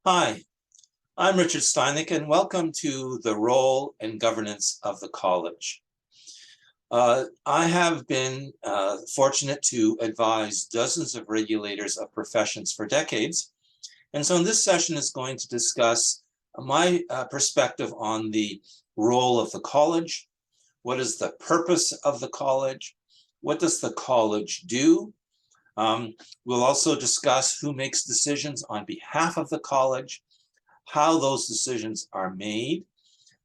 Hi, I'm Richard Steinlich, and welcome to the Role and Governance of the College. I have been fortunate to advise dozens of regulators of professions for decades. And so in this session is going to discuss my perspective on the role of the college. What is the purpose of the college? What does the college do? We'll also discuss who makes decisions on behalf of the college, how those decisions are made,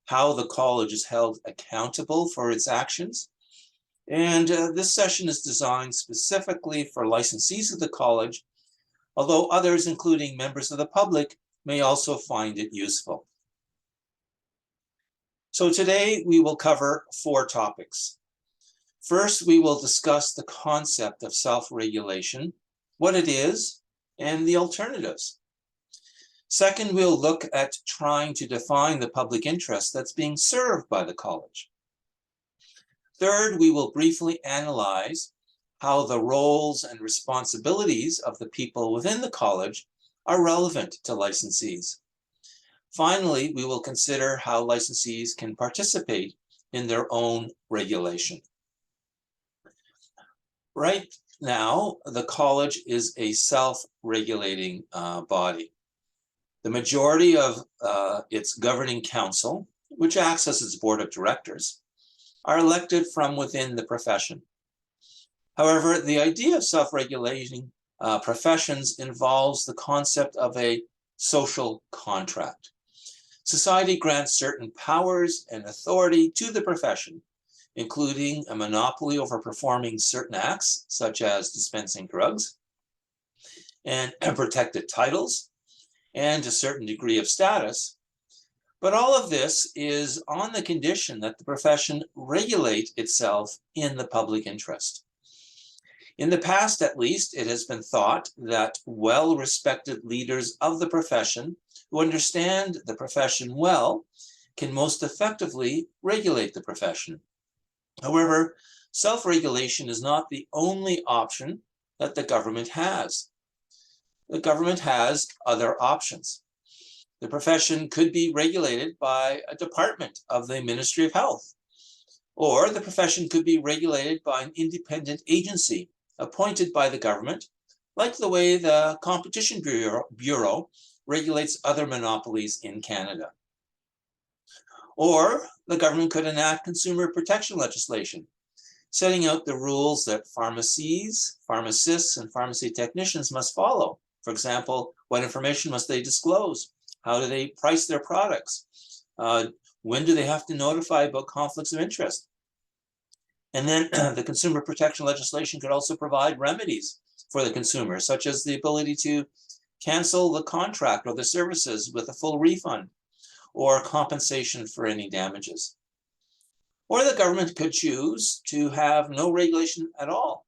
how the college is held accountable for its actions. And this session is designed specifically for licensees of the college, although others, including members of the public, may also find it useful. So today we will cover 4 topics. First, we will discuss the concept of self-regulation, what it is, and the alternatives. Second, we'll look at trying to define the public interest that's being served by the college. Third, we will briefly analyze how the roles and responsibilities of the people within the college are relevant to licensees. Finally, we will consider how licensees can participate in their own regulation. Right now, the college is a self-regulating body. The majority of its governing council, which acts as its board of directors, are elected from within the profession. However, the idea of self-regulating professions involves the concept of a social contract. Society grants certain powers and authority to the profession, including a monopoly over performing certain acts, such as dispensing drugs, and protected titles, and a certain degree of status. But all of this is on the condition that the profession regulate itself in the public interest. In the past, at least, it has been thought that well-respected leaders of the profession who understand the profession well can most effectively regulate the profession. However, self-regulation is not the only option that the government has. The government has other options. The profession could be regulated by a department of the Ministry of Health, or the profession could be regulated by an independent agency appointed by the government, like the way the Competition Bureau regulates other monopolies in Canada. Or the government could enact consumer protection legislation, setting out the rules that pharmacies, pharmacists, and pharmacy technicians must follow. For example, what information must they disclose? How do they price their products? When do they have to notify about conflicts of interest? And then the consumer protection legislation could also provide remedies for the consumer, such as the ability to cancel the contract or the services with a full refund or compensation for any damages. Or the government could choose to have no regulation at all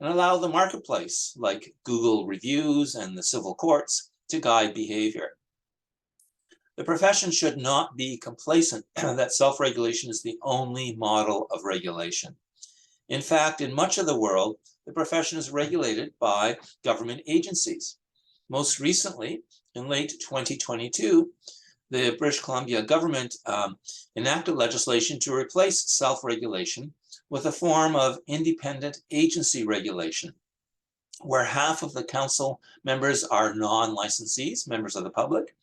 and allow the marketplace, like Google reviews and the civil courts, to guide behavior. The profession should not be complacent that self-regulation is the only model of regulation. In fact, in much of the world, the profession is regulated by government agencies. Most recently, in late 2022, the British Columbia government enacted legislation to replace self-regulation with a form of independent agency regulation, where half of the council members are non-licensees, members of the public,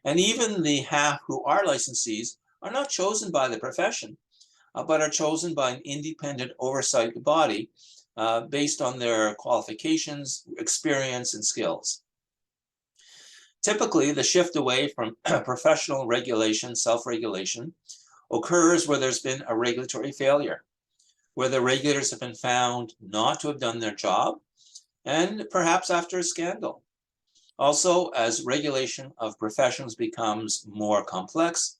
and even the half who are licensees are not chosen by the profession, but are chosen by an independent oversight body based on their qualifications, experience, and skills. Typically, the shift away from professional regulation, self-regulation, occurs where there's been a regulatory failure, where the regulators have been found not to have done their job, and perhaps after a scandal. Also, as regulation of professions becomes more complex,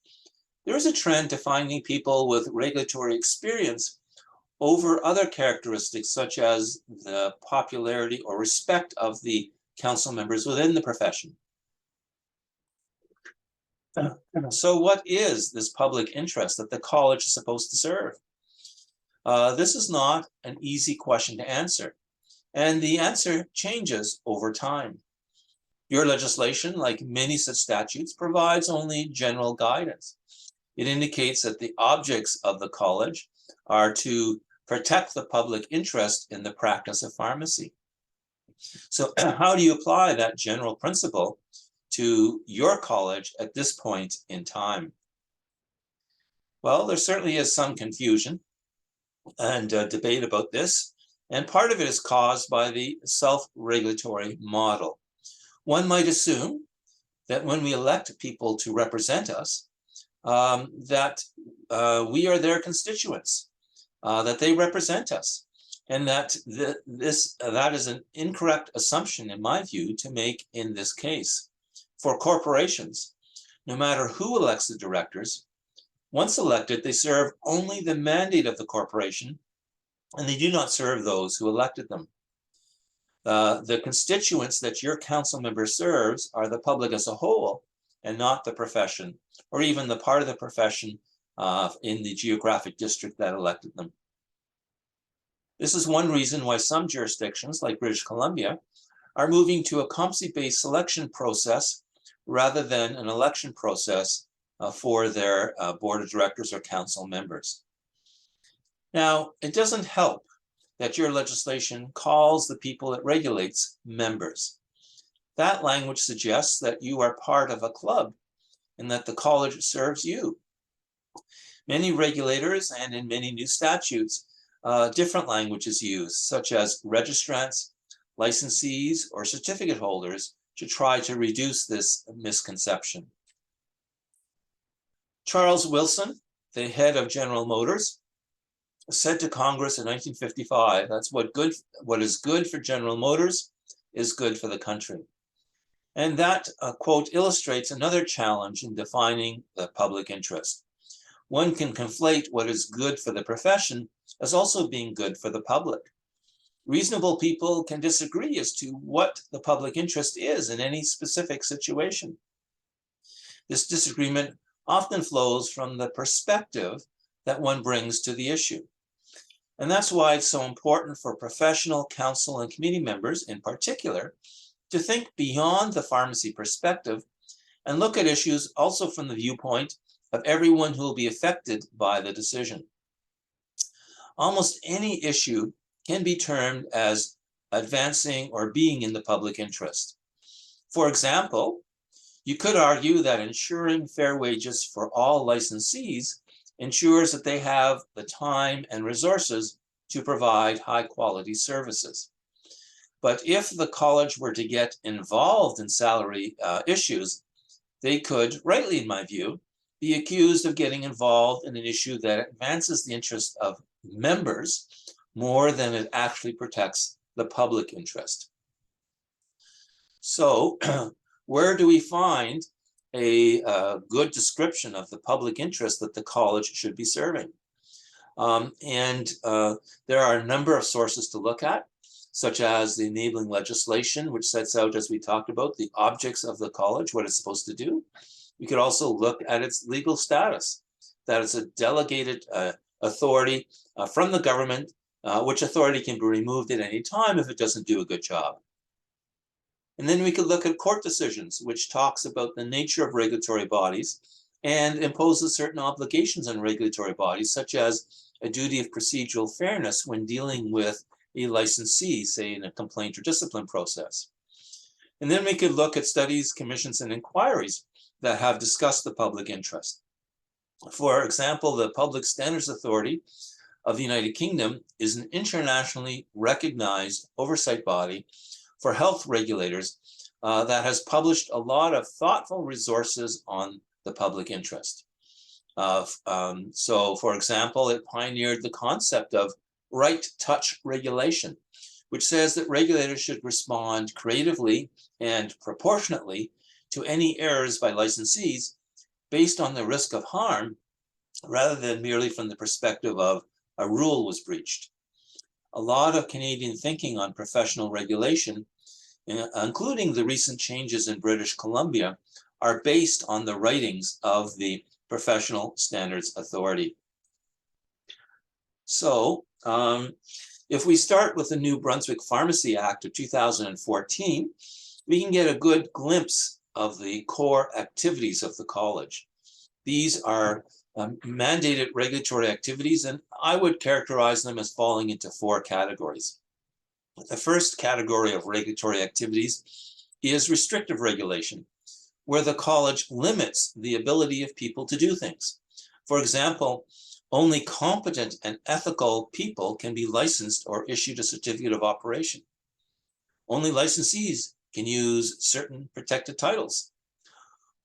there is a trend to finding people with regulatory experience over other characteristics, such as the popularity or respect of the council members within the profession. So what is this public interest that the college is supposed to serve? This is not an easy question to answer, and the answer changes over time. Your legislation, like many such statutes, provides only general guidance. It indicates that the objects of the college are to protect the public interest in the practice of pharmacy. So how do you apply that general principle to your college at this point in time? Well, there certainly is some confusion and debate about this, and part of it is caused by the self-regulatory model. One might assume that when we elect people to represent us, that we are their constituents, that they represent us, and that that is an incorrect assumption, in my view, to make in this case. For corporations, no matter who elects the directors, once elected, they serve only the mandate of the corporation, and they do not serve those who elected them. The constituents that your council member serves are the public as a whole, and not the profession, or even the part of the profession in the geographic district that elected them. This is one reason why some jurisdictions, like British Columbia, are moving to a competency-based selection process rather than an election process for their board of directors or council members. Now, it doesn't help that your legislation calls the people it regulates members. That language suggests that you are part of a club and that the college serves you. Many regulators and in many new statutes, different language is used, such as registrants, licensees, or certificate holders, to try to reduce this misconception. Charles Wilson, the head of General Motors, said to Congress in 1955, that's what is good for General Motors is good for the country. And that quote illustrates another challenge in defining the public interest. One can conflate what is good for the profession as also being good for the public. Reasonable people can disagree as to what the public interest is in any specific situation. This disagreement often flows from the perspective that one brings to the issue. And that's why it's so important for professional council and committee members in particular to think beyond the pharmacy perspective and look at issues also from the viewpoint of everyone who will be affected by the decision. Almost any issue can be termed as advancing or being in the public interest. For example, you could argue that ensuring fair wages for all licensees ensures that they have the time and resources to provide high quality services. But if the college were to get involved in salary issues, they could, rightly in my view, be accused of getting involved in an issue that advances the interest of members more than it actually protects the public interest. So where do we find a good description of the public interest that the college should be serving? There are a number of sources to look at, such as the enabling legislation, which sets out, as we talked about, the objects of the college, what it's supposed to do. We could also look at its legal status, that it's a delegated authority from the government, which authority can be removed at any time if it doesn't do a good job. And then we could look at court decisions, which talks about the nature of regulatory bodies and imposes certain obligations on regulatory bodies, such as a duty of procedural fairness when dealing with a licensee, say in a complaint or discipline process. And then we could look at studies, commissions, and inquiries that have discussed the public interest. For example, the Public Standards Authority of the United Kingdom is an internationally recognized oversight body for health regulators that has published a lot of thoughtful resources on the public interest. So, for example, it pioneered the concept of right touch regulation, which says that regulators should respond creatively and proportionately to any errors by licensees based on the risk of harm, rather than merely from the perspective of a rule was breached. A lot of Canadian thinking on professional regulation, including the recent changes in British Columbia, are based on the writings of the Professional Standards Authority. So, if we start with the New Brunswick Pharmacy Act of 2014, we can get a good glimpse of the core activities of the college. These are mandated regulatory activities, and I would characterize them as falling into 4 categories. The first category of regulatory activities is restrictive regulation, where the college limits the ability of people to do things. For example, only competent and ethical people can be licensed or issued a certificate of operation. Only licensees can use certain protected titles.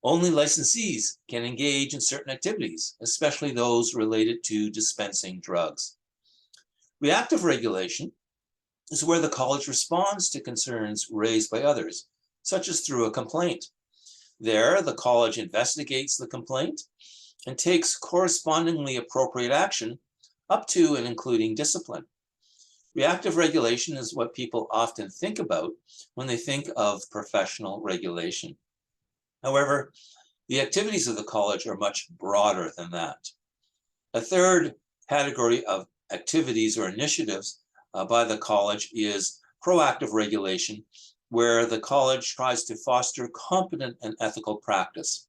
Only licensees can engage in certain activities, especially those related to dispensing drugs. Reactive regulation is where the college responds to concerns raised by others, such as through a complaint. There, the college investigates the complaint and takes correspondingly appropriate action up to and including discipline. Reactive regulation is what people often think about when they think of professional regulation. However, the activities of the college are much broader than that. A third category of activities or initiatives by the college is proactive regulation, where the college tries to foster competent and ethical practice.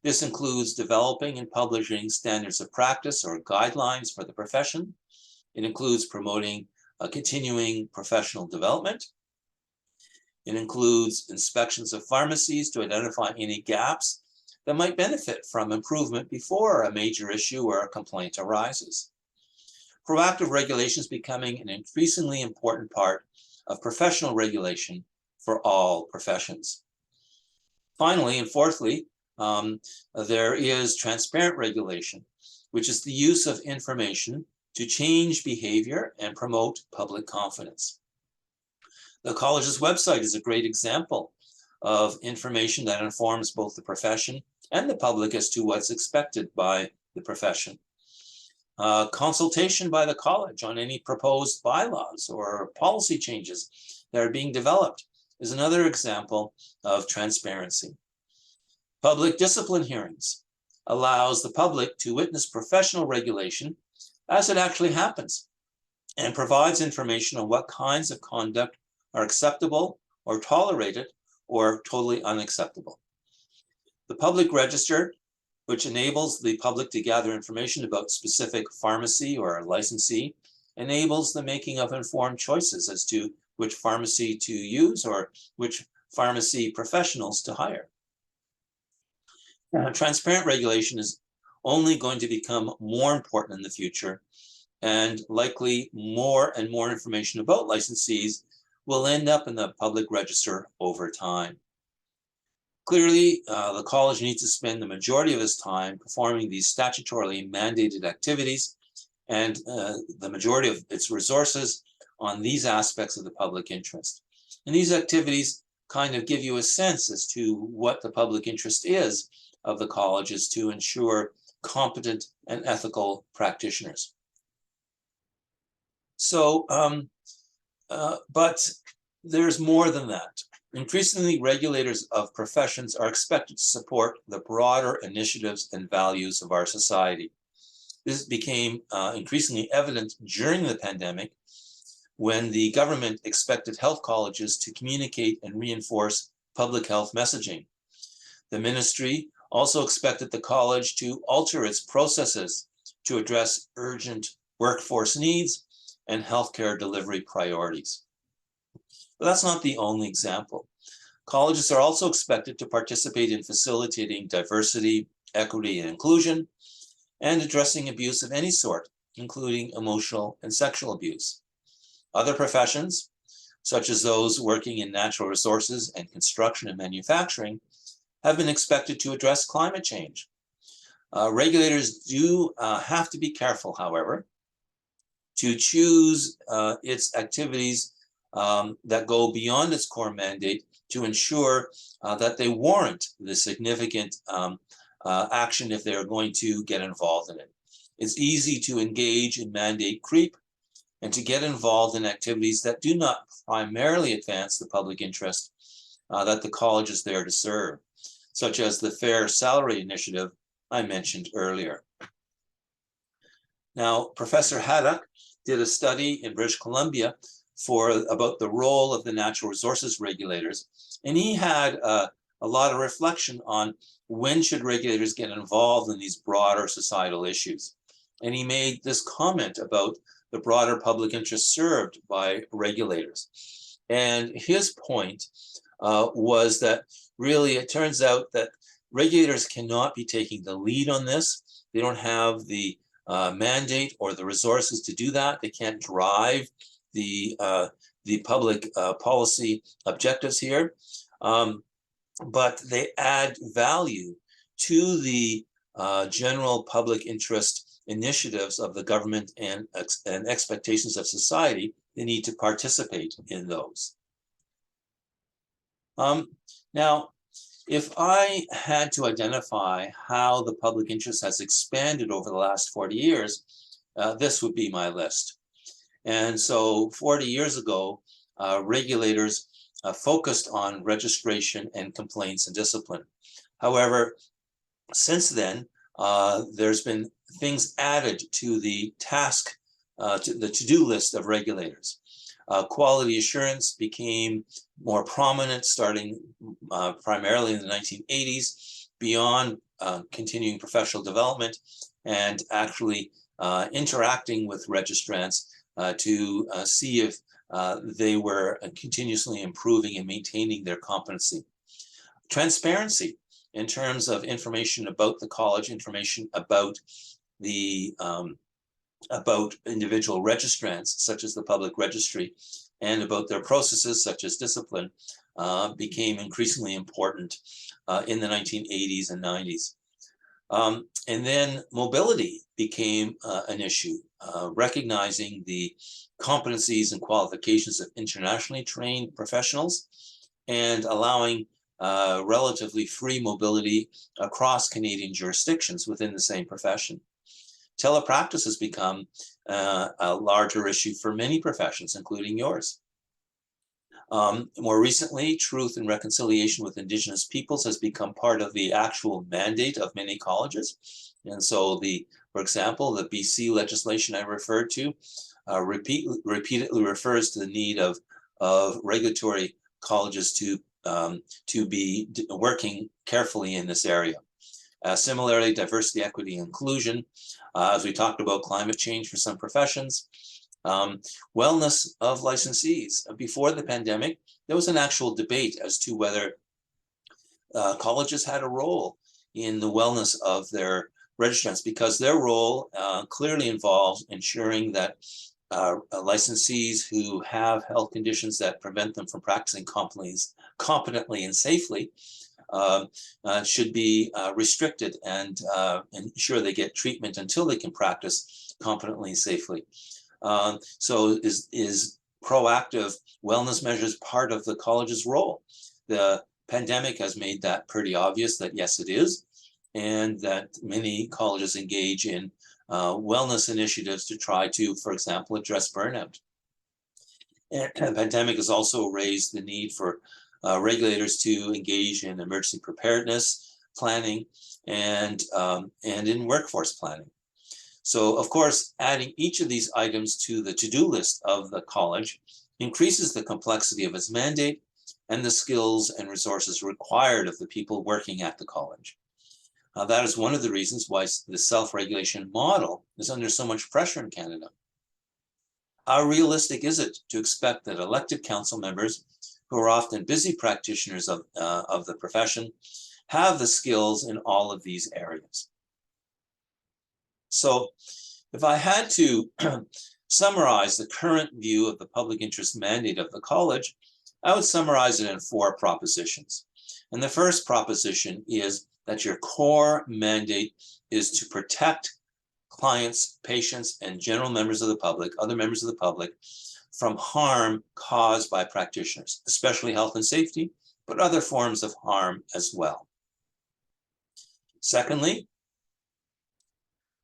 This includes developing and publishing standards of practice or guidelines for the profession. It includes promoting continuing professional development. It includes inspections of pharmacies to identify any gaps that might benefit from improvement before a major issue or a complaint arises. Proactive regulation is becoming an increasingly important part of professional regulation for all professions. Finally, and fourthly, there is transparent regulation, which is the use of information to change behavior and promote public confidence. The college's website is a great example of information that informs both the profession and the public as to what's expected by the profession. Consultation by the college on any proposed bylaws or policy changes that are being developed is another example of transparency. Public discipline hearings allows the public to witness professional regulation as it actually happens and provides information on what kinds of conduct are acceptable or tolerated or totally unacceptable. The public register, which enables the public to gather information about specific pharmacy or licensee, enables the making of informed choices as to which pharmacy to use or which pharmacy professionals to hire. Transparent regulation is only going to become more important in the future, and likely more and more information about licensees will end up in the public register over time. Clearly, the college needs to spend the majority of its time performing these statutorily mandated activities and the majority of its resources on these aspects of the public interest. And these activities kind of give you a sense as to what the public interest is of the college, is to ensure competent and ethical practitioners. So, but there's more than that. Increasingly, regulators of professions are expected to support the broader initiatives and values of our society. This became increasingly evident during the pandemic, when the government expected health colleges to communicate and reinforce public health messaging. The ministry also expected the college to alter its processes to address urgent workforce needs and healthcare delivery priorities. But that's not the only example. Colleges are also expected to participate in facilitating diversity, equity, and inclusion, and addressing abuse of any sort, including emotional and sexual abuse. Other professions, such as those working in natural resources and construction and manufacturing, have been expected to address climate change. Regulators do have to be careful, however, to choose its activities that go beyond its core mandate to ensure that they warrant the significant action if they're going to get involved in it. It's easy to engage in mandate creep and to get involved in activities that do not primarily advance the public interest that the college is there to serve, such as the Fair Salary Initiative I mentioned earlier. Now, Professor Haddock did a study in British Columbia about the role of the natural resources regulators. And he had a lot of reflection on when should regulators get involved in these broader societal issues. And he made this comment about the broader public interest served by regulators. And his point was that really it turns out that regulators cannot be taking the lead on this. They don't have the mandate or the resources to do that. They can't drive the public policy objectives here, but they add value to the general public interest initiatives of the government and expectations of society. They need to participate in those. Now, if I had to identify how the public interest has expanded over the last 40 years, this would be my list. And so 40 years ago, regulators focused on registration and complaints and discipline. However, since then, there's been things added to the task, to the to-do list of regulators. Quality assurance became more prominent starting primarily in the 1980s, beyond continuing professional development and actually interacting with registrants to see if they were continuously improving and maintaining their competency. Transparency in terms of information about the college, information about the about individual registrants, such as the public registry, and about their processes, such as discipline, became increasingly important in the 1980s and 90s. And then mobility became an issue, recognizing the competencies and qualifications of internationally trained professionals and allowing relatively free mobility across Canadian jurisdictions within the same profession. Telepractice has become a larger issue for many professions, including yours. More recently, truth and reconciliation with Indigenous peoples has become part of the actual mandate of many colleges. And so for example, the BC legislation I referred to repeatedly refers to the need of regulatory colleges to be working carefully in this area. Similarly, diversity, equity, inclusion, as we talked about climate change for some professions, wellness of licensees. Before the pandemic, there was an actual debate as to whether colleges had a role in the wellness of their registrants, because their role clearly involves ensuring that licensees who have health conditions that prevent them from practicing competently and safely should be restricted and ensure they get treatment until they can practice competently and safely. So is proactive wellness measures part of the college's role? The pandemic has made that pretty obvious that yes, it is, and that many colleges engage in wellness initiatives to try to, for example, address burnout. And the pandemic has also raised the need for regulators to engage in emergency preparedness planning and in workforce planning. So, of course, adding each of these items to the to-do list of the college increases the complexity of its mandate and the skills and resources required of the people working at the college. That is one of the reasons why the self-regulation model is under so much pressure in Canada. How realistic is it to expect that elected council members, who are often busy practitioners of the profession, have the skills in all of these areas? So if I had to summarize the current view of the public interest mandate of the college, I would summarize it in 4 propositions. And the first proposition is that your core mandate is to protect clients, patients, and general members of the public, other members of the public, from harm caused by practitioners, especially health and safety, but other forms of harm as well. Secondly,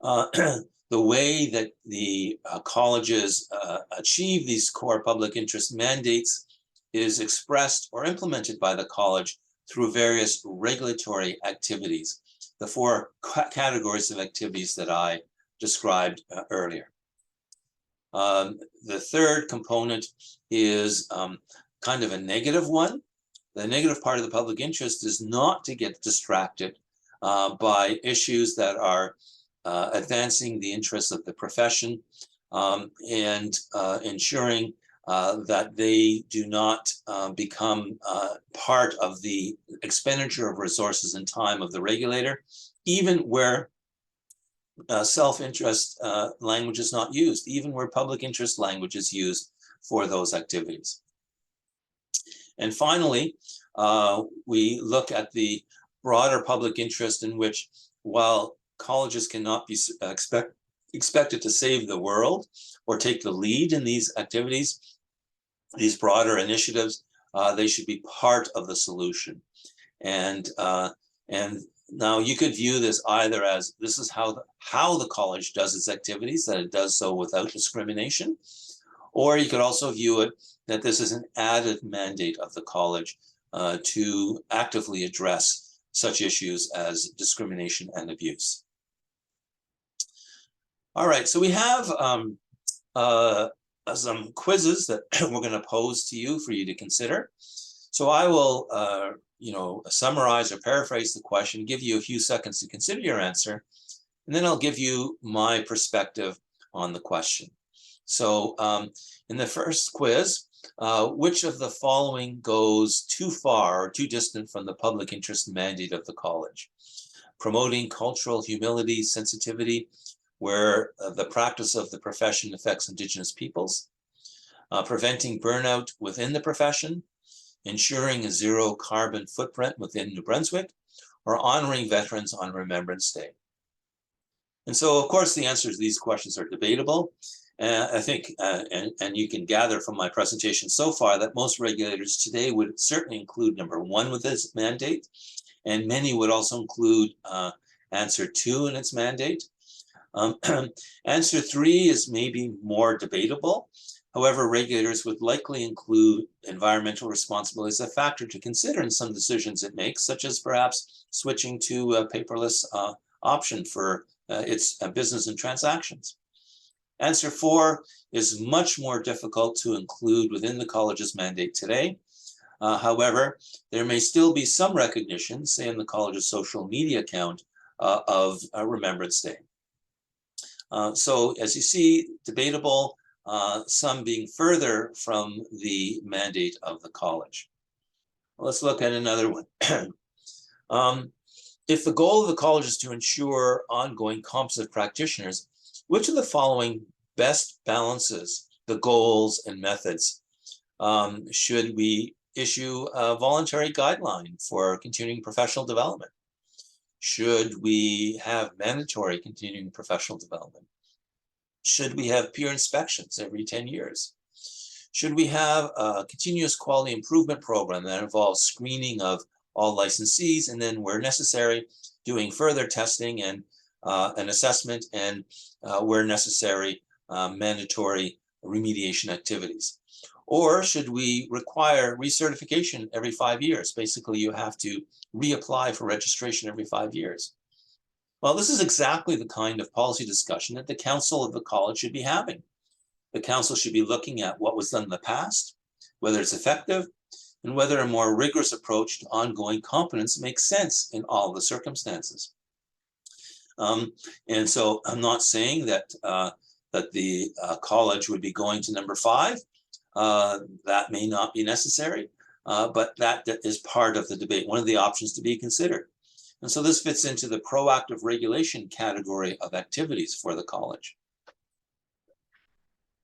the way that the colleges achieve these core public interest mandates is expressed or implemented by the college through various regulatory activities, the 4 categories of activities that I described earlier. The third component is kind of a negative one. The negative part of the public interest is not to get distracted by issues that are advancing the interests of the profession and ensuring that they do not become part of the expenditure of resources and time of the regulator, even where self-interest language is not used, even where public interest language is used for those activities. And finally, we look at the broader public interest in which, while colleges cannot be expected to save the world or take the lead in these activities, these broader initiatives, they should be part of the solution. And now you could view this either as this is how the college does its activities, that it does so without discrimination, or you could also view it that this is an added mandate of the college to actively address such issues as discrimination and abuse. All right, so we have some quizzes that we're going to pose to you for you to consider. So I will summarize or paraphrase the question, give you a few seconds to consider your answer, and then I'll give you my perspective on the question. So in the first quiz, which of the following goes too far or too distant from the public interest mandate of the college? Promoting cultural humility, sensitivity, where the practice of the profession affects Indigenous peoples, preventing burnout within the profession, ensuring a zero carbon footprint within New Brunswick, or honoring veterans on Remembrance Day. And so, of course, the answers to these questions are debatable. I think, and you can gather from my presentation so far, that most regulators today would certainly include number one with its mandate, and many would also include answer two in its mandate. Answer three is maybe more debatable. However, regulators would likely include environmental responsibility as a factor to consider in some decisions it makes, such as perhaps switching to a paperless option for its business and transactions. Answer four is much more difficult to include within the college's mandate today. However, there may still be some recognition, say in the college's social media account, of Remembrance Day. So as you see, debatable, some being further from the mandate of the college. Let's look at another one. If the goal of the college is to ensure ongoing competent practitioners, which of the following best balances the goals and methods? Should we issue a voluntary guideline for continuing professional development? Should we have mandatory continuing professional development? Should we have peer inspections every 10 years? Should we have a continuous quality improvement program that involves screening of all licensees and then, where necessary, doing further testing and an assessment and, where necessary, mandatory remediation activities? Or should we require recertification every 5 years? Basically, you have to reapply for registration every 5 years. Well, this is exactly the kind of policy discussion that the council of the college should be having. The council should be looking at what was done in the past, whether it's effective, and whether a more rigorous approach to ongoing competence makes sense in all the circumstances. And so I'm not saying that that the college would be going to number 5. That may not be necessary, but that is part of the debate, one of the options to be considered. And so this fits into the proactive regulation category of activities for the college.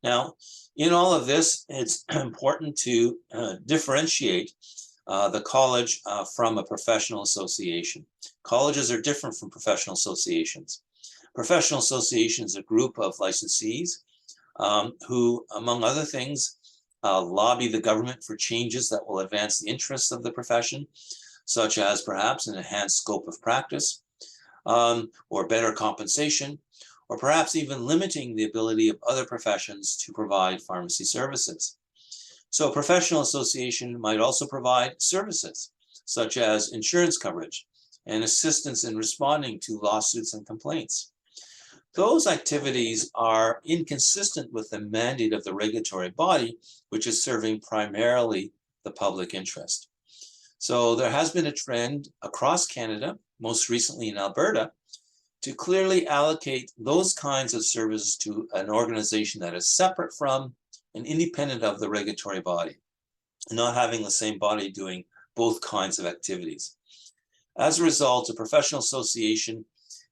Now, in all of this, it's important to differentiate the college from a professional association. Colleges are different from professional associations. Professional associations are a group of licensees who, among other things, lobby the government for changes that will advance the interests of the profession, such as perhaps an enhanced scope of practice, or better compensation, or perhaps even limiting the ability of other professions to provide pharmacy services. So a professional association might also provide services, such as insurance coverage and assistance in responding to lawsuits and complaints. those activities are inconsistent with the mandate of the regulatory body, which is serving primarily the public interest. So there has been a trend across Canada, most recently in Alberta, to clearly allocate those kinds of services to an organization that is separate from and independent of the regulatory body, not having the same body doing both kinds of activities. As a result, a professional association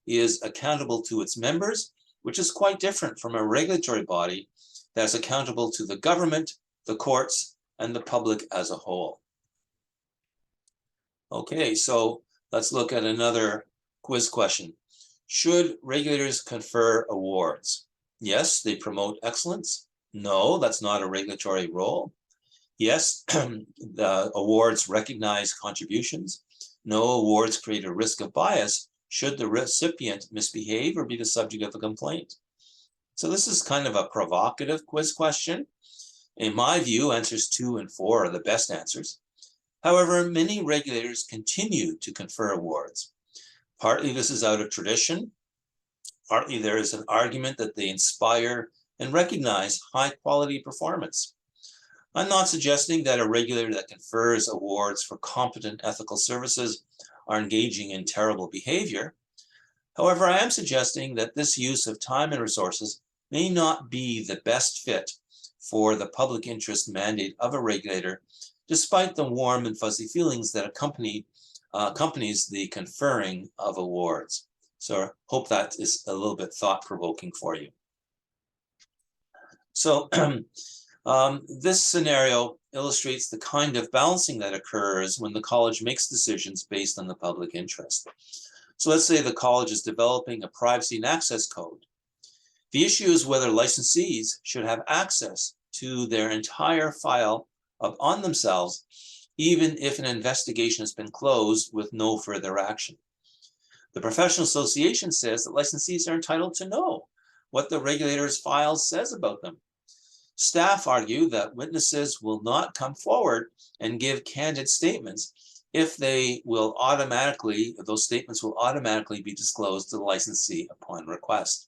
is accountable to its members, which is quite different from a regulatory body that's accountable to the government, the courts, and the public as a whole. Okay, so let's look at another quiz question. Should regulators confer awards? Yes, they promote excellence. No, that's not a regulatory role. Yes, the awards recognize contributions. No, awards create a risk of bias should the recipient misbehave or be the subject of a complaint. So this is kind of a provocative quiz question. In my view, answers 2 and 4 are the best answers. However, many regulators continue to confer awards. Partly this is out of tradition. Partly there is an argument that they inspire and recognize high quality performance. I'm not suggesting that a regulator that confers awards for competent ethical services are engaging in terrible behavior. However, I am suggesting that this use of time and resources may not be the best fit for the public interest mandate of a regulator, despite the warm and fuzzy feelings that accompanies the conferring of awards. So I hope that is a little bit thought-provoking for you. So this scenario illustrates the kind of balancing that occurs when the college makes decisions based on the public interest. So let's say the college is developing a privacy and access code. The issue is whether licensees should have access to their entire file on themselves, even if an investigation has been closed with no further action. The professional association says that licensees are entitled to know what the regulator's file says about them. Staff argue that witnesses will not come forward and give candid statements if those statements will automatically be disclosed to the licensee upon request.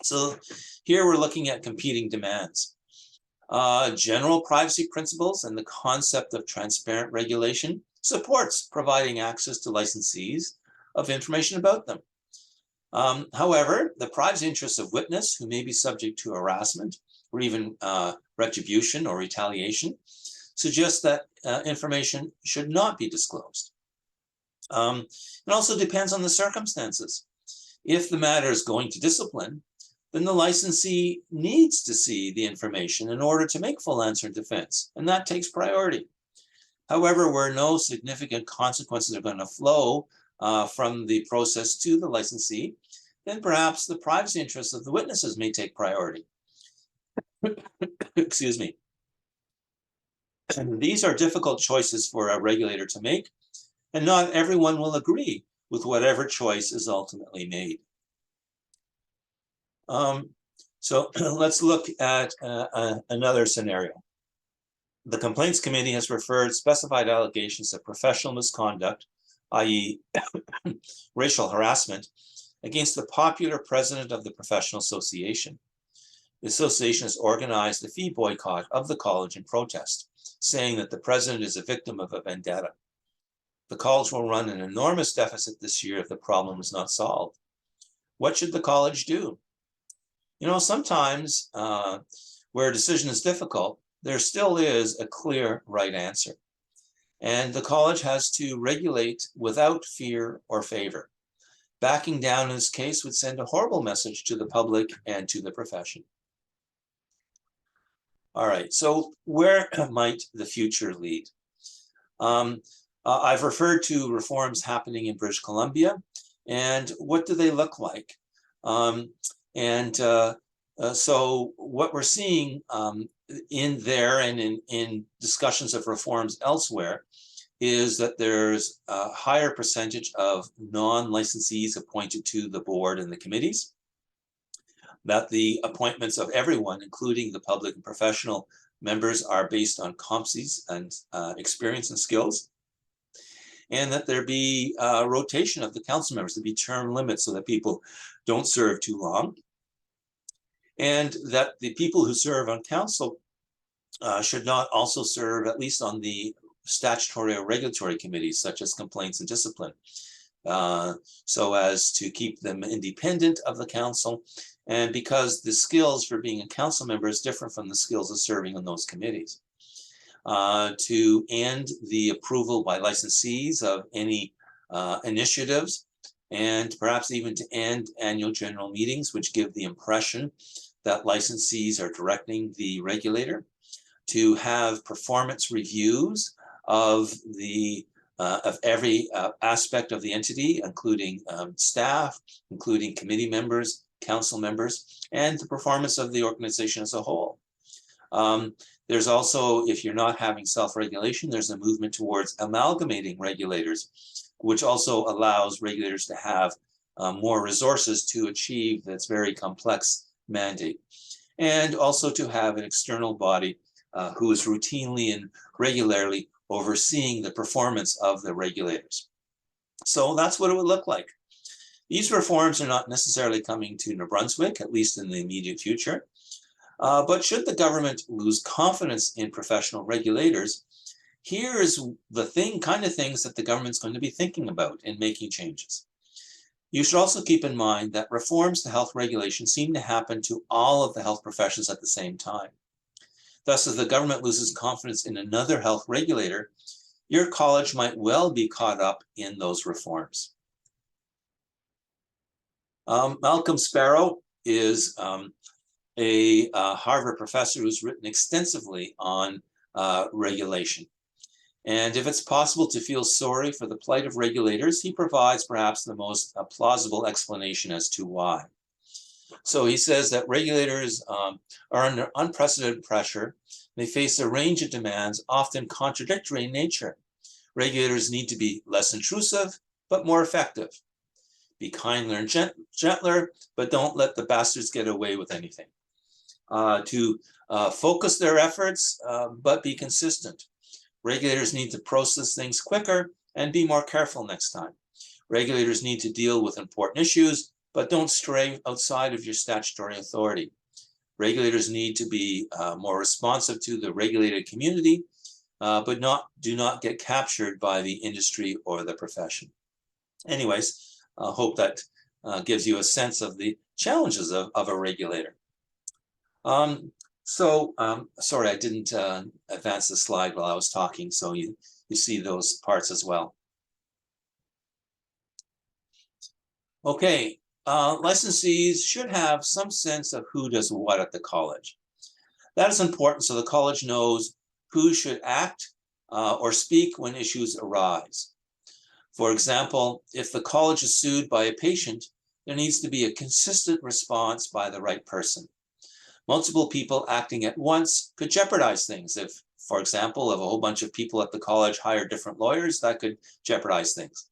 So here we're looking at competing demands. General privacy principles and the concept of transparent regulation supports providing access to licensees of information about them. However, the privacy interests of witness who may be subject to harassment or even retribution or retaliation suggest that information should not be disclosed. It also depends on the circumstances. If the matter is going to discipline, then the licensee needs to see the information in order to make full answer and defense, and that takes priority. However, where no significant consequences are going to flow from the process to the licensee, then perhaps the privacy interests of the witnesses may take priority. Excuse me. And these are difficult choices for a regulator to make, and not everyone will agree with whatever choice is ultimately made. So let's look at another scenario. The Complaints Committee has referred specified allegations of professional misconduct, i.e. racial harassment, against the popular president of the professional association. The association has organized a fee boycott of the college in protest, saying that the president is a victim of a vendetta. The college will run an enormous deficit this year if the problem is not solved. What should the college do? You know, sometimes where a decision is difficult, there still is a clear right answer. And the college has to regulate without fear or favor. Backing down in this case would send a horrible message to the public and to the profession. All right, so where might the future lead? I've referred to reforms happening in British Columbia, and what do they look like? So what we're seeing in there and in discussions of reforms elsewhere is that there's a higher percentage of non-licensees appointed to the board and the committees, that the appointments of everyone, including the public and professional members, are based on competencies and experience and skills, and that there be rotation of the council members, there be term limits so that people don't serve too long, and that the people who serve on council should not also serve at least on the statutory or regulatory committees, such as complaints and discipline, so as to keep them independent of the council, and because the skills for being a council member is different from the skills of serving on those committees. To end the approval by licensees of any initiatives, and perhaps even to end annual general meetings, which give the impression that licensees are directing the regulator. To have performance reviews of every aspect of the entity, including staff, including committee members, council members, and the performance of the organization as a whole. There's also, if you're not having self-regulation, there's a movement towards amalgamating regulators, which also allows regulators to have more resources to achieve this very complex mandate. And also to have an external body who is routinely and regularly overseeing the performance of the regulators. So that's what it would look like. These reforms are not necessarily coming to New Brunswick, at least in the immediate future. But should the government lose confidence in professional regulators, here is the kind of things that the government's going to be thinking about in making changes. You should also keep in mind that reforms to health regulation seem to happen to all of the health professions at the same time. Thus, if the government loses confidence in another health regulator, your college might well be caught up in those reforms. Malcolm Sparrow is a Harvard professor who's written extensively on regulation. And if it's possible to feel sorry for the plight of regulators, he provides perhaps the most plausible explanation as to why. So he says that regulators are under unprecedented pressure. They face a range of demands, often contradictory in nature. Regulators need to be less intrusive, but more effective. Be kinder and gentler, but don't let the bastards get away with anything. To focus their efforts, but be consistent. Regulators need to process things quicker and be more careful next time. Regulators need to deal with important issues, but don't stray outside of your statutory authority. Regulators need to be more responsive to the regulated community, but do not get captured by the industry or the profession. Anyways, I hope that gives you a sense of the challenges of a regulator. Sorry, I didn't advance the slide while I was talking, so you see those parts as well. Okay, licensees should have some sense of who does what at the college. That is important so the college knows who should act or speak when issues arise. For example, if the college is sued by a patient, there needs to be a consistent response by the right person. Multiple people acting at once could jeopardize things. If, for example, if a whole bunch of people at the college hire different lawyers, that could jeopardize things.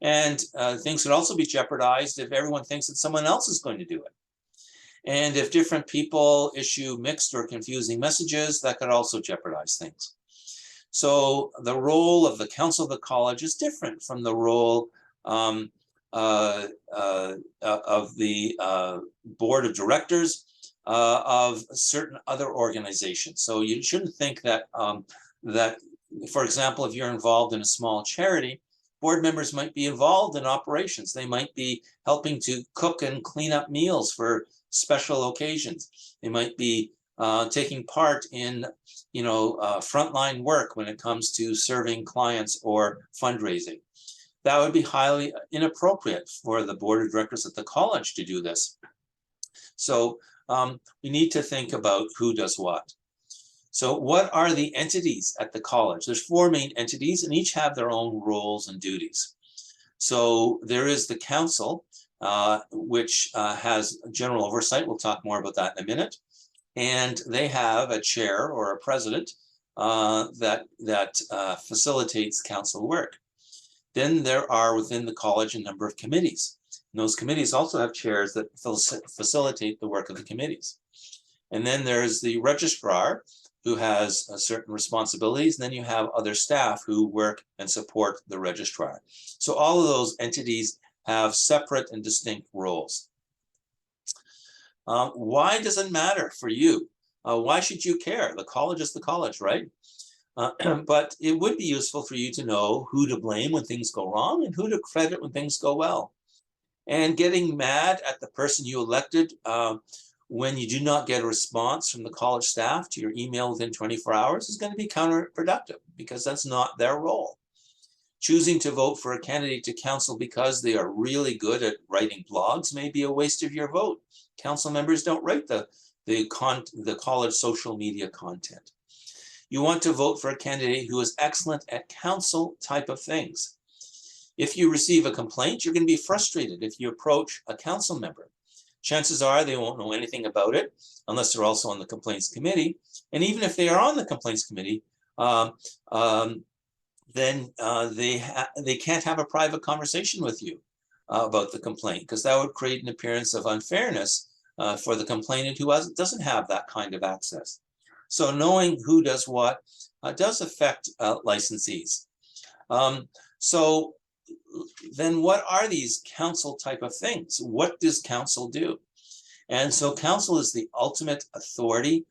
And things could also be jeopardized if everyone thinks that someone else is going to do it. And if different people issue mixed or confusing messages, that could also jeopardize things. So the role of the council of the college is different from the role of the board of directors of certain other organizations. So you shouldn't think that, for example, if you're involved in a small charity, board members might be involved in operations. They might be helping to cook and clean up meals for special occasions. They might be taking part in, frontline work when it comes to serving clients or fundraising. That would be highly inappropriate for the board of directors at the college to do this. So we need to think about who does what. So what are the entities at the college? There's 4 main entities and each have their own roles and duties. So there is the council, which has general oversight. We'll talk more about that in a minute. And they have a chair or a president that facilitates council work. Then there are within the college a number of committees. And those committees also have chairs that facilitate the work of the committees. And then there's the registrar who has certain responsibilities. And then you have other staff who work and support the registrar. So all of those entities have separate and distinct roles. Why does it matter for you? Why should you care? The college is the college, right? But it would be useful for you to know who to blame when things go wrong and who to credit when things go well. And getting mad at the person you elected when you do not get a response from the college staff to your email within 24 hours is going to be counterproductive because that's not their role. Choosing to vote for a candidate to council because they are really good at writing blogs may be a waste of your vote. Council members don't write the college social media content. You want to vote for a candidate who is excellent at council type of things. If you receive a complaint, you're going to be frustrated if you approach a council member. Chances are they won't know anything about it unless they're also on the complaints committee. And even if they are on the complaints committee, then they can't have a private conversation with you about the complaint, because that would create an appearance of unfairness for the complainant who doesn't have that kind of access. So knowing who does what does affect licensees. So then what are these council type of things? What does council do? And so council is the ultimate authority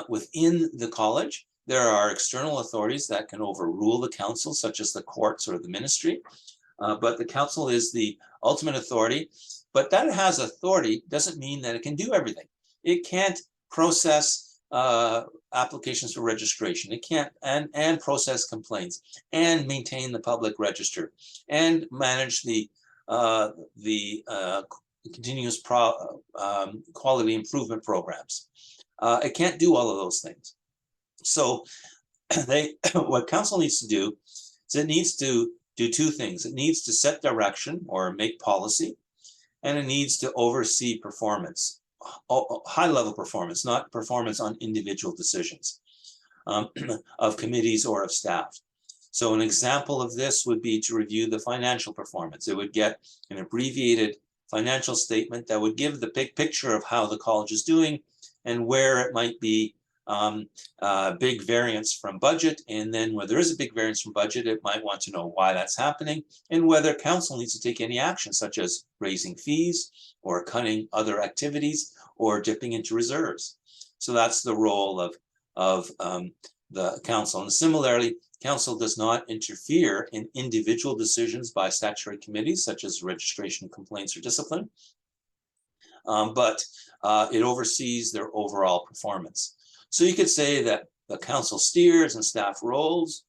within the college. There are external authorities that can overrule the council, such as the courts or the ministry. But the council is the ultimate authority. But that it has authority doesn't mean that it can do everything. It can't process applications for registration. It can't and process complaints and maintain the public register and manage the continuous quality improvement programs. It can't do all of those things. So what council needs to do is it needs to do two things. It needs to set direction or make policy, and it needs to oversee performance. High-level performance, not performance on individual decisions of committees or of staff. So an example of this would be to review the financial performance. It would get an abbreviated financial statement that would give the big picture of how the college is doing and where it might be big variance from budget. And then where there is a big variance from budget, it might want to know why that's happening and whether council needs to take any action, such as raising fees or cutting other activities or dipping into reserves. So that's the role of the council. And similarly, council does not interfere in individual decisions by statutory committees, such as registration, complaints, or discipline, but it oversees their overall performance. So you could say that the council steers and staff rows,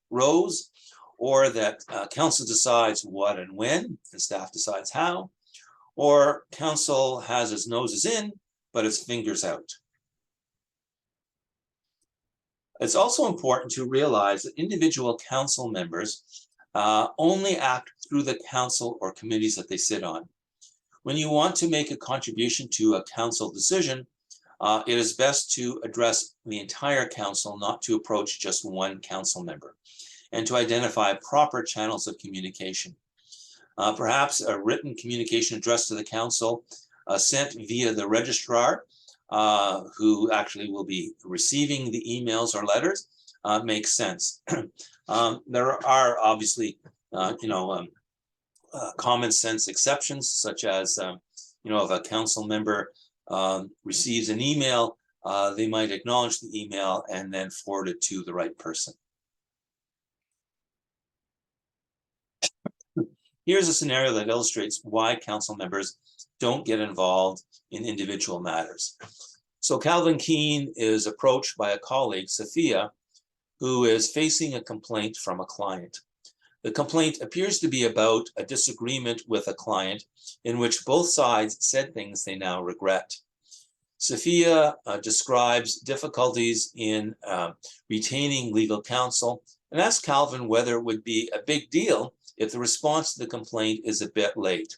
or that council decides what and when, and staff decides how, or council has its noses in, but its fingers out. It's also important to realize that individual council members only act through the council or committees that they sit on. When you want to make a contribution to a council decision, it is best to address the entire council, not to approach just one council member, and to identify proper channels of communication. Perhaps a written communication addressed to the council sent via the registrar, who actually will be receiving the emails or letters, makes sense. There are obviously, common sense exceptions, such as, if a council member receives an email, they might acknowledge the email and then forward it to the right person. Here's a scenario that illustrates why council members don't get involved in individual matters. So Calvin Keene is approached by a colleague, Sophia, who is facing a complaint from a client. The complaint appears to be about a disagreement with a client in which both sides said things they now regret. Sophia describes difficulties in retaining legal counsel and asks Calvin whether it would be a big deal if the response to the complaint is a bit late.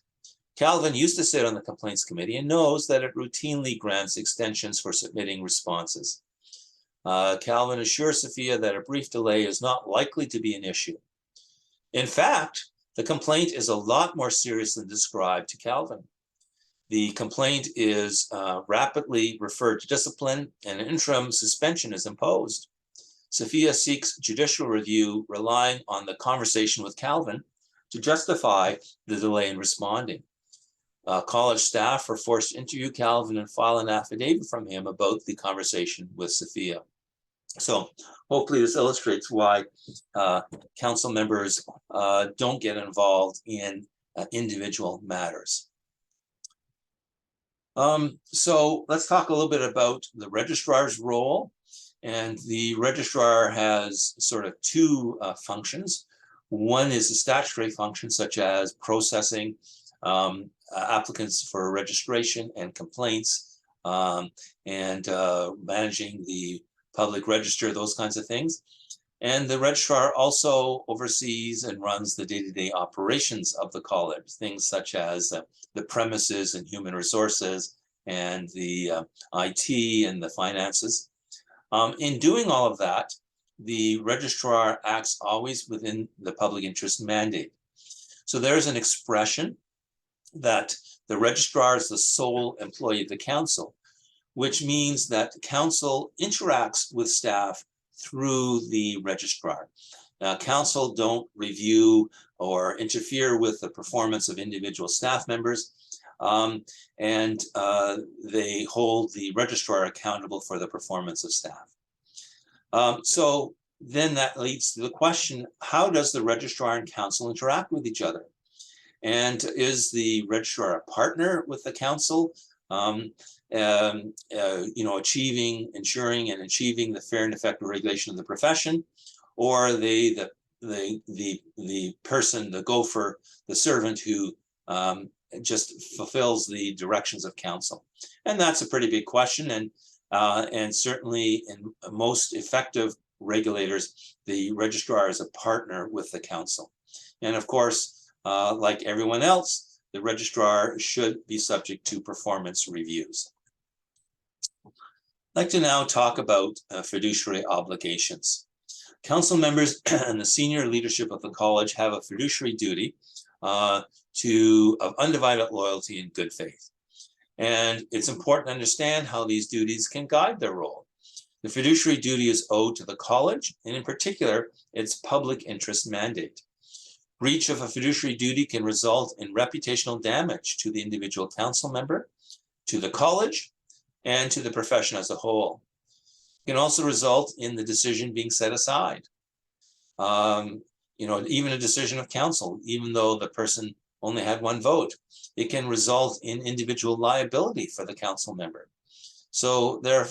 Calvin used to sit on the complaints committee and knows that it routinely grants extensions for submitting responses. Calvin assures Sophia that a brief delay is not likely to be an issue. In fact, the complaint is a lot more serious than described to Calvin. The complaint is rapidly referred to discipline and an interim suspension is imposed. Sophia seeks judicial review, relying on the conversation with Calvin to justify the delay in responding. College staff were forced to interview Calvin and file an affidavit from him about the conversation with Sophia. So hopefully this illustrates why council members don't get involved in individual matters. So let's talk a little bit about the registrar's role. And the registrar has sort of two functions. One is a statutory function, such as processing applicants for registration and complaints, and managing the public register, those kinds of things. And the registrar also oversees and runs the day-to-day operations of the college, things such as the premises and human resources and the IT and the finances. In doing all of that, the registrar acts always within the public interest mandate. So there's an expression that the registrar is the sole employee of the council, which means that the council interacts with staff through the registrar. Now, council don't review or interfere with the performance of individual staff members, and they hold the registrar accountable for the performance of staff. So then that leads to the question, how does the registrar and council interact with each other? And is the registrar a partner with the council, ensuring and achieving the fair and effective regulation of the profession, or are they the person, the gopher, the servant who just fulfills the directions of council? And that's a pretty big question, and certainly in most effective regulators, the registrar is a partner with the council. And of course, like everyone else, the registrar should be subject to performance reviews. I'd like to now talk about fiduciary obligations. Council members and the senior leadership of the college have a fiduciary duty of undivided loyalty and good faith. And it's important to understand how these duties can guide their role. The fiduciary duty is owed to the college, and in particular, its public interest mandate. Breach of a fiduciary duty can result in reputational damage to the individual council member, to the college, and to the profession as a whole. It can also result in the decision being set aside. Even a decision of council, even though the person only had one vote, it can result in individual liability for the council member. So there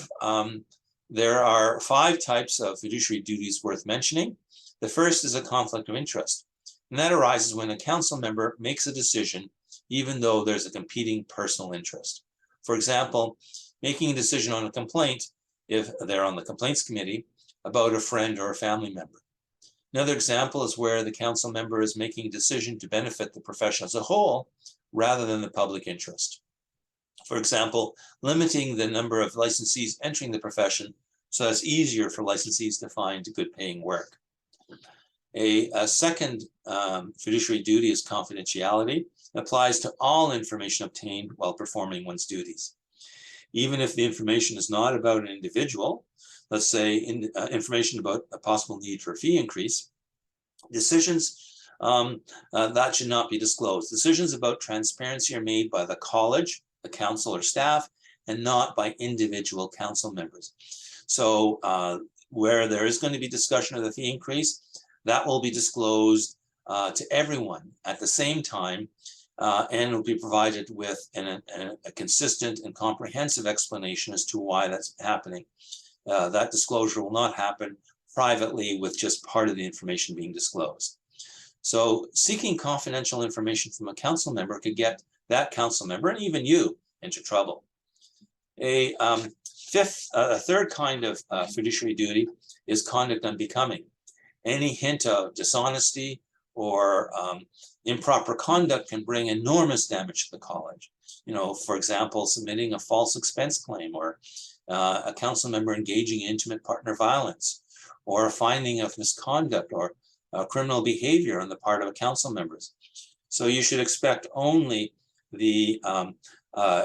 are 5 types of fiduciary duties worth mentioning. The first is a conflict of interest. And that arises when a council member makes a decision, even though there's a competing personal interest. For example, making a decision on a complaint, if they're on the complaints committee, about a friend or a family member. Another example is where the council member is making a decision to benefit the profession as a whole, rather than the public interest. For example, limiting the number of licensees entering the profession so that it's easier for licensees to find good paying work. A second fiduciary duty is confidentiality. It applies to all information obtained while performing one's duties. Even if the information is not about an individual, let's say information about a possible need for a fee increase, decisions that should not be disclosed. Decisions about transparency are made by the college, the council or staff, and not by individual council members. So where there is going to be discussion of the fee increase, that will be disclosed to everyone at the same time, and will be provided with a consistent and comprehensive explanation as to why that's happening. That disclosure will not happen privately with just part of the information being disclosed. So seeking confidential information from a council member could get that council member, and even you, into trouble. A third kind of fiduciary duty is conduct unbecoming. Any hint of dishonesty or improper conduct can bring enormous damage to the college. For example, submitting a false expense claim, or a council member engaging in intimate partner violence, or a finding of misconduct or criminal behavior on the part of council members. So you should expect only the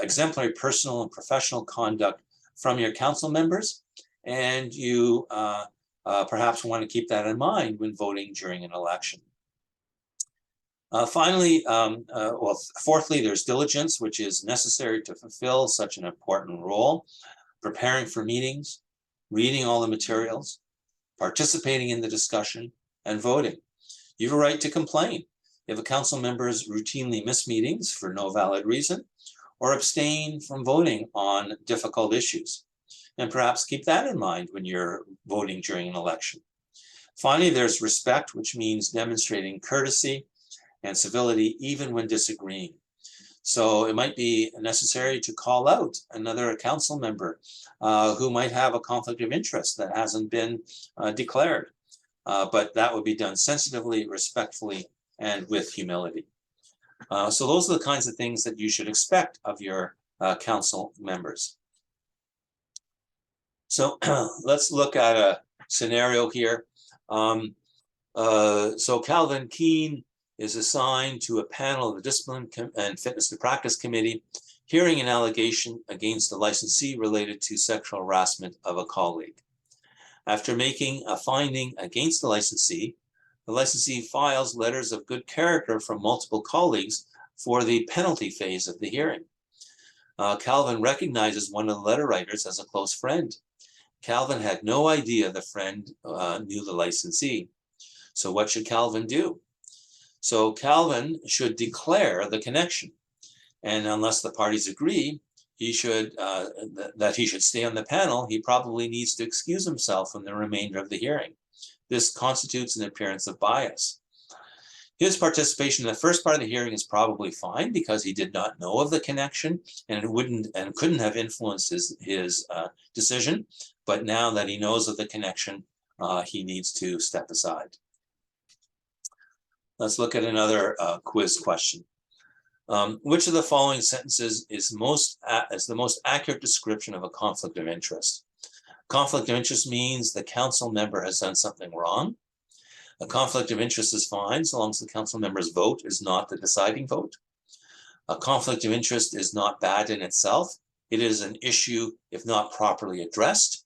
exemplary personal and professional conduct from your council members, and you perhaps want to keep that in mind when voting during an election. Finally, fourthly, there's diligence, which is necessary to fulfill such an important role, preparing for meetings, reading all the materials, participating in the discussion, and voting. You have a right to complain if a council members routinely miss meetings for no valid reason or abstain from voting on difficult issues. And perhaps keep that in mind when you're voting during an election. Finally, there's respect, which means demonstrating courtesy and civility even when disagreeing. So it might be necessary to call out another council member who might have a conflict of interest that hasn't been declared. But that would be done sensitively, respectfully, and with humility. So those are the kinds of things that you should expect of your council members. So let's look at a scenario here. So Calvin Keene is assigned to a panel of the Discipline and Fitness to Practice Committee, hearing an allegation against a licensee related to sexual harassment of a colleague. After making a finding against the licensee files letters of good character from multiple colleagues for the penalty phase of the hearing. Calvin recognizes one of the letter writers as a close friend. Calvin had no idea the friend knew the licensee. So what should Calvin do? So Calvin should declare the connection. And unless the parties agree, he should that he should stay on the panel, he probably needs to excuse himself from the remainder of the hearing. This constitutes an appearance of bias. His participation in the first part of the hearing is probably fine because he did not know of the connection and couldn't have influenced his decision. But now that he knows of the connection, he needs to step aside. Let's look at another quiz question. Which of the following sentences is the most accurate description of a conflict of interest? Conflict of interest means the council member has done something wrong. A conflict of interest is fine so long as the council member's vote is not the deciding vote. A conflict of interest is not bad in itself. It is an issue if not properly addressed.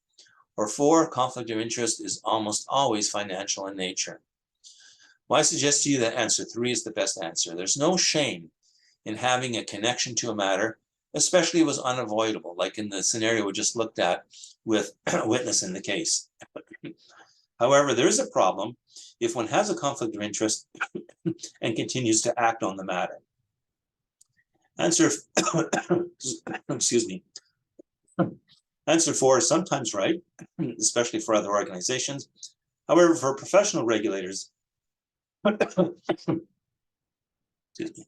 Or 4, conflict of interest is almost always financial in nature. Well, I suggest to you that answer 3 is the best answer. There's no shame in having a connection to a matter, especially if it was unavoidable, like in the scenario we just looked at with a witness in the case. However, there is a problem if one has a conflict of interest and continues to act on the matter. Answer, excuse me. Answer 4 is sometimes right, especially for other organizations. However, for professional regulators, excuse me.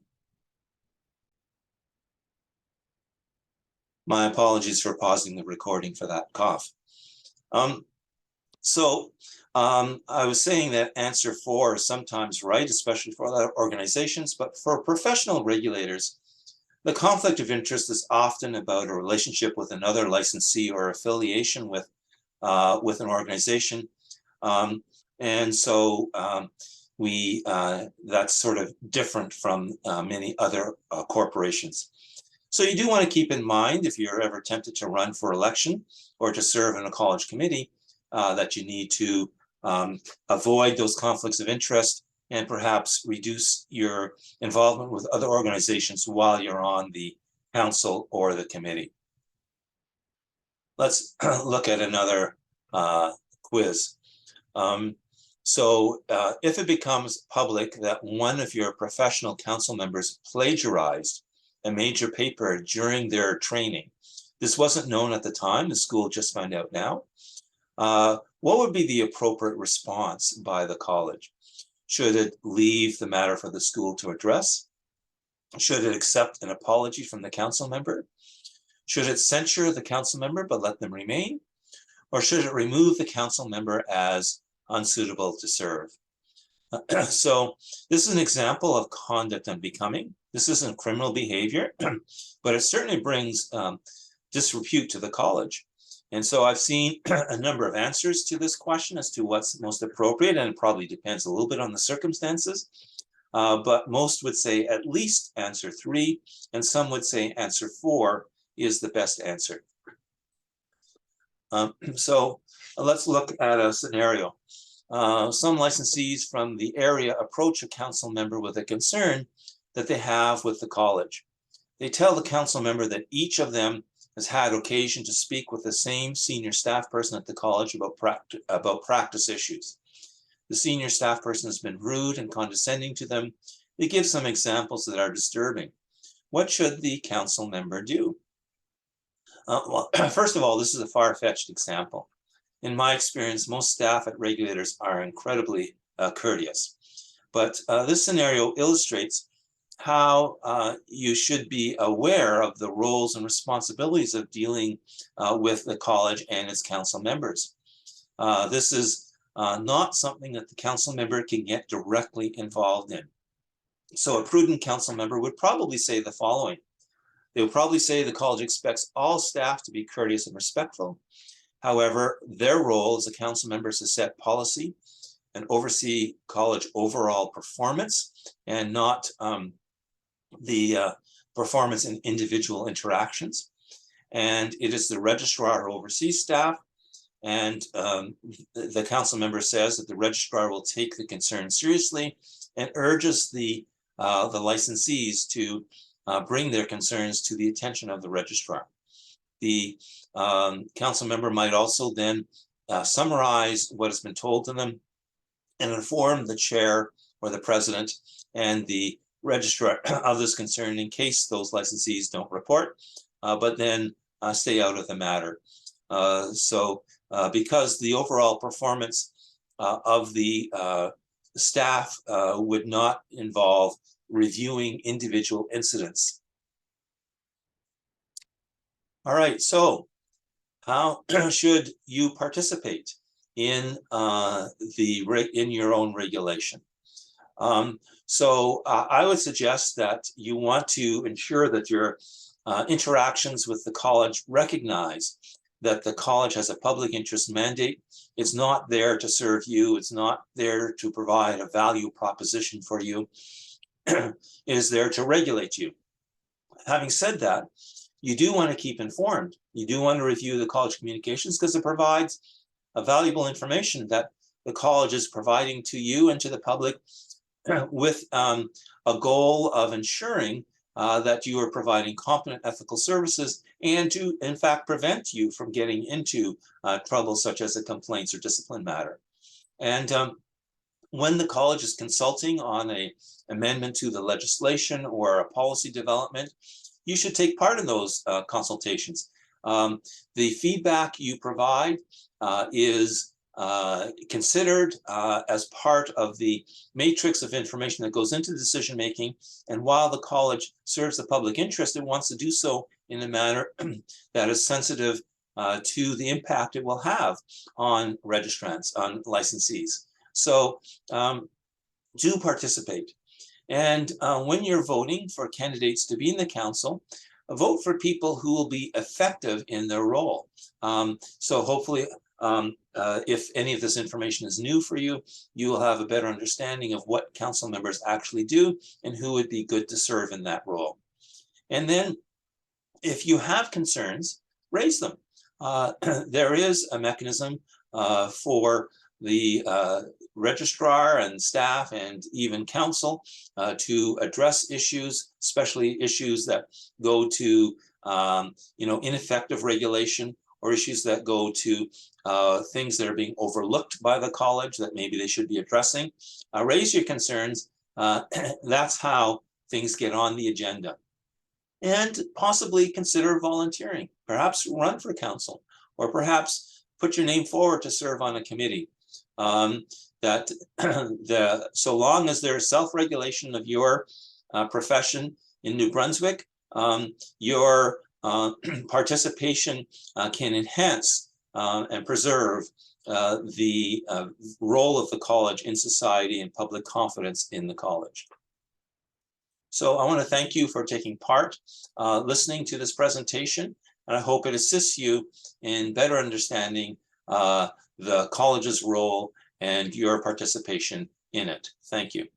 My apologies for pausing the recording for that cough. I was saying that answer 4 is sometimes right, especially for other organizations, but for professional regulators, the conflict of interest is often about a relationship with another licensee or affiliation with an organization. That's sort of different from many other corporations. So you do want to keep in mind, if you're ever tempted to run for election or to serve in a college committee, that you need to avoid those conflicts of interest and perhaps reduce your involvement with other organizations while you're on the council or the committee. Let's look at another quiz. If it becomes public that one of your professional council members plagiarized a major paper during their training, this wasn't known at the time, the school just found out now, what would be the appropriate response by the college? Should it leave the matter for the school to address? Should it accept an apology from the council member? Should it censure the council member but let them remain? Or should it remove the council member as unsuitable to serve? So this is an example of conduct unbecoming. This isn't criminal behavior, but it certainly brings disrepute to the college. And so I've seen a number of answers to this question as to what's most appropriate, and it probably depends a little bit on the circumstances. But most would say at least answer 3, and some would say answer 4 is the best answer. So let's look at a scenario. some licensees from the area approach a council member with a concern that they have with the college. They tell the council member that each of them has had occasion to speak with the same senior staff person at the college about practice issues. The senior staff person has been rude and condescending to them. They give some examples that are disturbing. What should the council member do? Well, first of all, this is a far-fetched example. In my experience, most staff at regulators are incredibly courteous. But this scenario illustrates how you should be aware of the roles and responsibilities of dealing with the college and its council members. This is not something that the council member can get directly involved in. So a prudent council member would probably say the following. They would probably say the college expects all staff to be courteous and respectful. However, their role as a council member is to set policy and oversee college overall performance, and not the performance in individual interactions. And it is the registrar who oversees staff, and the council member says that the registrar will take the concern seriously and urges the licensees to bring their concerns to the attention of the registrar. The council member might also then summarize what has been told to them and inform the chair or the president and the registrar of this concern in case those licensees don't report, but then stay out of the matter. Because the overall performance of the staff would not involve reviewing individual incidents. All right, so how should you participate in your own regulation? I would suggest that you want to ensure that your interactions with the college recognize that the college has a public interest mandate. It's not there to serve you. It's not there to provide a value proposition for you. It is there to regulate you. Having said that, you do want to keep informed. You do want to review the college communications because it provides a valuable information that the college is providing to you and to the public with a goal of ensuring that you are providing competent ethical services and to, in fact, prevent you from getting into trouble such as a complaints or discipline matter. And when the college is consulting on an amendment to the legislation or a policy development, you should take part in those consultations. The feedback you provide is considered as part of the matrix of information that goes into decision making. And while the college serves the public interest, it wants to do so in a manner that is sensitive to the impact it will have on registrants, on licensees. So do participate. And when you're voting for candidates to be in the council, vote for people who will be effective in their role. So hopefully, if any of this information is new for you, you will have a better understanding of what council members actually do and who would be good to serve in that role. And then if you have concerns, raise them. There is a mechanism for the registrar and staff and even council to address issues, especially issues that go to ineffective regulation, or issues that go to things that are being overlooked by the college that maybe they should be addressing. Raise your concerns. That's how things get on the agenda. And possibly consider volunteering. Perhaps run for council, or perhaps put your name forward to serve on a committee. So long as there's self-regulation of your profession in New Brunswick, your participation can enhance and preserve the role of the college in society and public confidence in the college. So I want to thank you for taking part, listening to this presentation, and I hope it assists you in better understanding the college's role and your participation in it. Thank you.